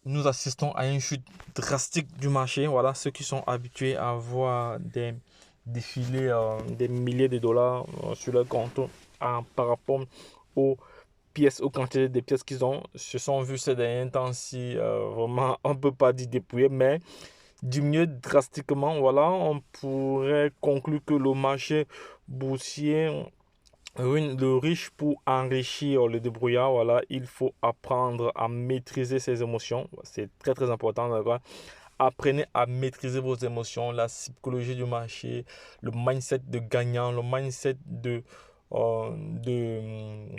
nous assistons à une chute drastique du marché. Voilà, ceux qui sont habitués à voir des défilés des milliers de dollars sur leur compte par rapport aux pièces, aux quantités de pièces qu'ils ont, se sont vus ces derniers temps-ci vraiment, on ne peut pas dire dépouillés, mais diminuer drastiquement. Voilà, on pourrait conclure que le marché boursier ruine le riche pour enrichir le débrouillard. Voilà, il faut apprendre à maîtriser ses émotions. C'est très très important. D'accord. Apprenez à maîtriser vos émotions, la psychologie du marché, le mindset de gagnant, le mindset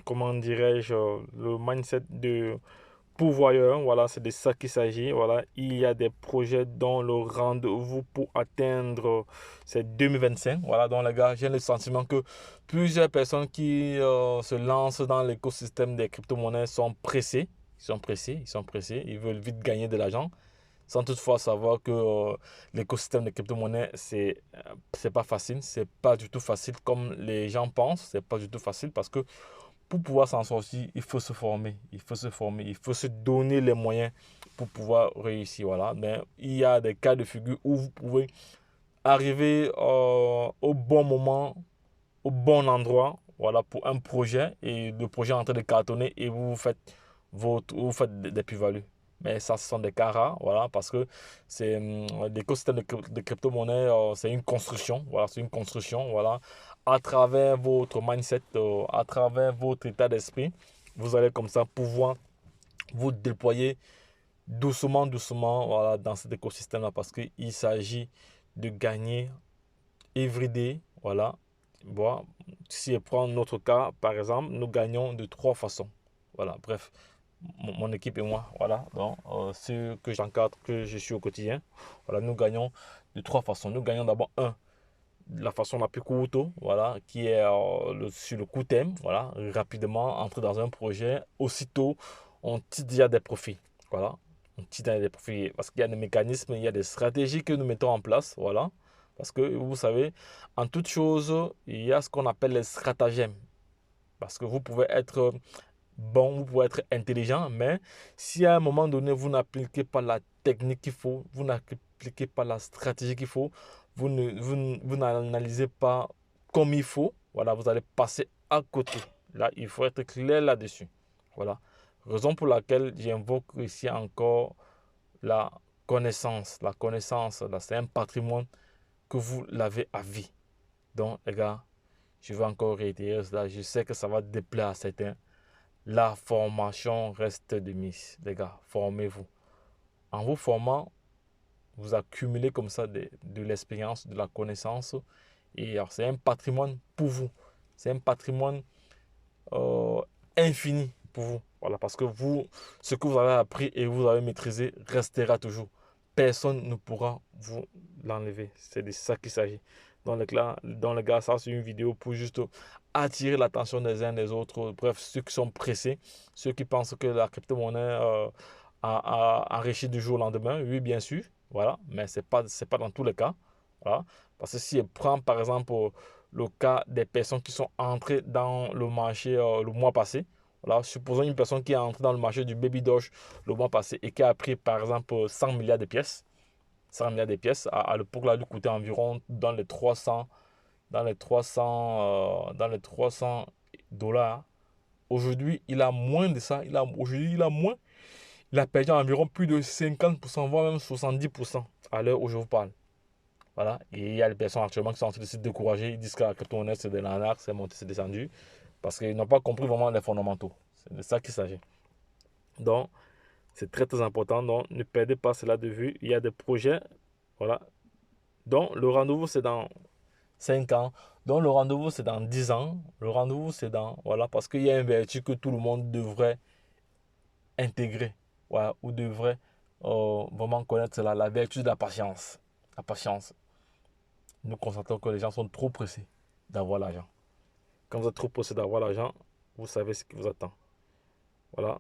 comment dirais-je, le mindset de pourvoyeur. Voilà, c'est de ça qu'il s'agit. Voilà, il y a des projets dont le rendez-vous pour atteindre c'est 2025. Voilà, donc les gars, j'ai le sentiment que plusieurs personnes qui se lancent dans l'écosystème des crypto-monnaies sont pressées. Ils sont pressés, ils veulent vite gagner de l'argent sans toutefois savoir que l'écosystème des crypto-monnaies, c'est pas facile, c'est pas du tout facile comme les gens pensent, c'est pas du tout facile parce que pour pouvoir s'en sortir, il faut se former, il faut se donner les moyens pour pouvoir réussir, voilà. Mais il y a des cas de figure où vous pouvez arriver au bon moment, au bon endroit, voilà, pour un projet et le projet est en train de cartonner et vous faites des plus-values. Mais ça, ce sont des cas rares, voilà, parce que c'est l'écosystème de crypto-monnaie, c'est une construction, voilà, c'est une construction, voilà. À travers votre mindset, à travers votre état d'esprit, vous allez comme ça pouvoir vous déployer doucement, doucement, voilà, dans cet écosystème-là, parce qu'il s'agit de gagner everyday, voilà. Bon, si je prends notre cas, par exemple, nous gagnons de trois façons. Voilà, bref, mon équipe et moi, voilà, donc ceux que j'encadre, que je suis au quotidien, voilà, nous gagnons de trois façons. Nous gagnons d'abord la façon la plus courte, voilà, qui est sur le court terme, voilà, rapidement entrer dans un projet, aussitôt on tire déjà des profits, voilà, on tire déjà des profits parce qu'il y a des mécanismes, il y a des stratégies que nous mettons en place, voilà, parce que vous savez, en toute chose, il y a ce qu'on appelle les stratagèmes, parce que vous pouvez être bon, vous pouvez être intelligent, mais si à un moment donné, vous n'appliquez pas la technique qu'il faut, vous n'appliquez pas la stratégie qu'il faut, vous n'analysez pas comme il faut, voilà, vous allez passer à côté. Là, il faut être clair là-dessus. Voilà. Raison pour laquelle j'invoque ici encore la connaissance. La connaissance, là, c'est un patrimoine que vous l'avez à vie. Donc, les gars, je vais encore réitérer cela. Je sais que ça va déplaire à certains. La formation reste de mise. Les gars, formez-vous. En vous formant, vous accumulez comme ça de l'expérience, de la connaissance. Et c'est un patrimoine pour vous. C'est un patrimoine euh, infini pour vous. Voilà, parce que vous, ce que vous avez appris et vous avez maîtrisé restera toujours. Personne ne pourra vous l'enlever. C'est de ça qu'il s'agit. Dans le gars, ça c'est une vidéo pour juste attirer l'attention des uns des autres. Bref, ceux qui sont pressés, ceux qui pensent que la crypto-monnaie a enrichi du jour au lendemain. Oui, bien sûr. Voilà, mais c'est pas dans tous les cas. Voilà. Parce que si je prends par exemple le cas des personnes qui sont entrées dans le marché le mois passé. Voilà, supposons une personne qui est entrée dans le marché du baby Doge le mois passé et qui a pris par exemple 100 milliards de pièces. 100 milliards de pièces, à l'époque là, lui coûtait environ dans les 300 dollars. Aujourd'hui, il a moins de ça. Aujourd'hui, il a moins. Il a perdu environ plus de 50%, voire même 70% à l'heure où je vous parle. Voilà. Et il y a des personnes actuellement qui sont en train de se décourager. Ils disent que la crypto-monnaie, c'est de l'arnaque, c'est monté, c'est descendu. Parce qu'ils n'ont pas compris vraiment les fondamentaux. C'est de ça qu'il s'agit. Donc, c'est très très important. Donc, ne perdez pas cela de vue. Il y a des projets. Voilà. Donc, le rendez-vous, c'est dans 5 ans. Donc, le rendez-vous, c'est dans 10 ans. Le rendez-vous, c'est dans. Voilà. Parce qu'il y a une vertu que tout le monde devrait intégrer. Voilà. Ou devrait vraiment connaître cela. La vertu de la patience. La patience. Nous constatons que les gens sont trop pressés d'avoir l'argent. Quand vous êtes trop pressé d'avoir l'argent, vous savez ce qui vous attend. Voilà.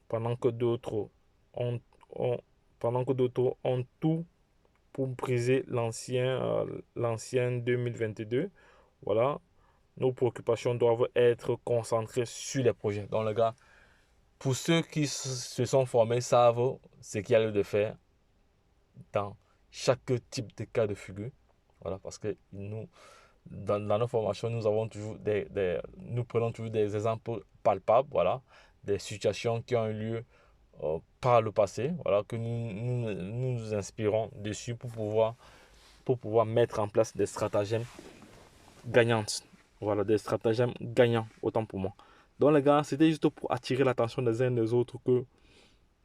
Pendant que d'autres ont, ont- pendant que d'autres ont tout pour briser l'ancien 2022. Voilà. Nos préoccupations doivent être concentrées sur les projets. Donc, les gars, pour ceux qui se sont formés, savent ce qu'il y a lieu de faire dans chaque type de cas de figure. Voilà, parce que dans nos formations, nous avons toujours nous prenons toujours des exemples palpables, voilà, des situations qui ont eu lieu par le passé, voilà, que nous inspirons dessus pour pouvoir mettre en place des stratagèmes gagnantes. Voilà, des stratagèmes gagnants, autant pour moi. Donc les gars, c'était juste pour attirer l'attention des uns des autres que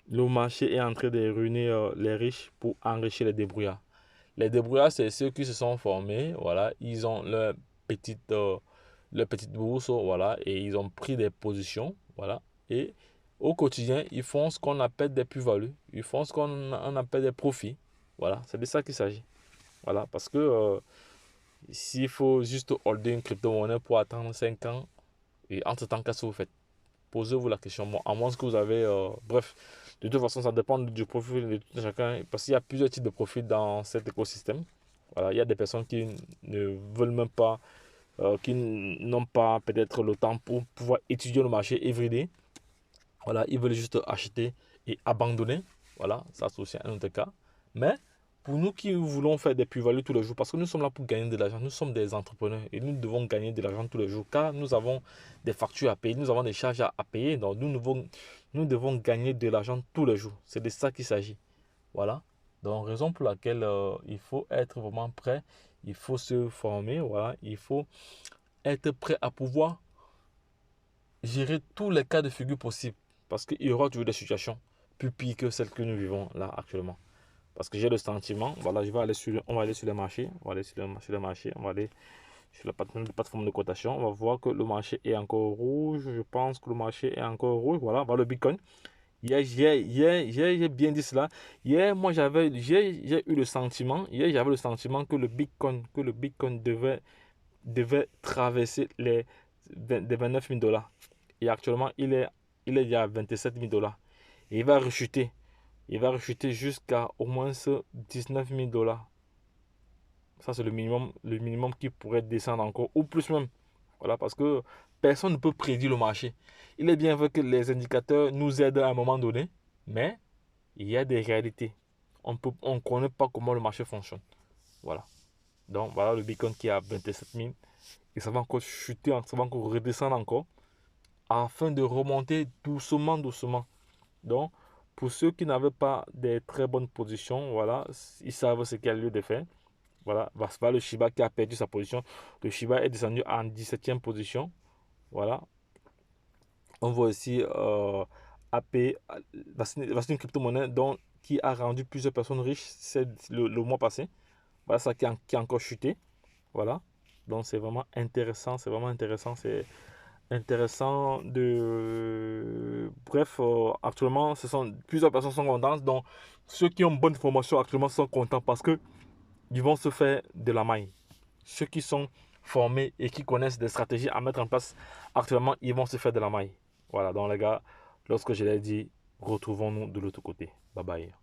le marché est en train de ruiner les riches pour enrichir les débrouillards. Les débrouillards, c'est ceux qui se sont formés, voilà, ils ont leur petite bourse, voilà, et ils ont pris des positions, voilà, et au quotidien, ils font ce qu'on appelle des plus-values, ils font ce qu'on appelle des profits, voilà, c'est de ça qu'il s'agit, voilà, parce que s'il faut juste holder une crypto-monnaie pour attendre 5 ans, et entre-temps, qu'est-ce que vous faites? Posez-vous la question, bon, à moins que vous avez, bref, de toute façon, ça dépend du profil de tout chacun, parce qu'il y a plusieurs types de profils dans cet écosystème. Voilà, il y a des personnes qui ne veulent même pas, qui n'ont pas peut-être le temps pour pouvoir étudier le marché everyday. Voilà, ils veulent juste acheter et abandonner. Voilà, ça c'est aussi un autre cas. Mais pour nous qui voulons faire des plus-values tous les jours, parce que nous sommes là pour gagner de l'argent, nous sommes des entrepreneurs et nous devons gagner de l'argent tous les jours car nous avons des factures à payer, nous avons des charges à payer. Donc nous devons gagner de l'argent tous les jours. C'est de ça qu'il s'agit. Voilà. Donc raison pour laquelle il faut être vraiment prêt, il faut se former, voilà, il faut être prêt à pouvoir gérer tous les cas de figure possibles. Parce qu'il y aura toujours des situations plus pires que celles que nous vivons là actuellement. Parce que j'ai le sentiment, voilà, on va aller sur les marchés, on va aller sur le marché, on va aller sur la plateforme de cotation, on va voir que le marché est encore rouge, je pense que le marché est encore rouge, voilà, voilà le Bitcoin. J'ai bien dit cela. Hier, moi, j'ai eu le sentiment, j'avais le sentiment que le Bitcoin devait traverser les 29 000 dollars. Et actuellement, il est déjà à 27 000 dollars. Et il va rechuter. Il va rechuter jusqu'à au moins 19 000 dollars. Ça, c'est le minimum qui pourrait descendre encore, ou plus même. Voilà, parce que personne ne peut prédire le marché. Il est bien vrai que les indicateurs nous aident à un moment donné, mais il y a des réalités. On ne connaît pas comment le marché fonctionne. Voilà. Donc, voilà le Bitcoin qui est à 27 000. Et ça va encore chuter, ça va encore redescendre encore, afin de remonter doucement, doucement. Donc, pour ceux qui n'avaient pas des très bonnes positions, voilà, ils savent ce qu'il y a lieu de faire. Voilà, le Shiba qui a perdu sa position. Le Shiba est descendu en 17e position. Voilà. On voit aussi AP, c'est une crypto-monnaie qui a rendu plusieurs personnes riches le mois passé. Voilà ça qui a encore chuté. Voilà. Donc c'est vraiment intéressant. C'est vraiment intéressant. C'est intéressant de. Bref, actuellement, plusieurs personnes sont contentes. Donc ceux qui ont bonne formation actuellement sont contents parce que ils vont se faire de la maille. Ceux qui sont formés et qui connaissent des stratégies à mettre en place actuellement, ils vont se faire de la maille. Voilà, donc les gars, lorsque je l'ai dit, retrouvons-nous de l'autre côté. Bye bye.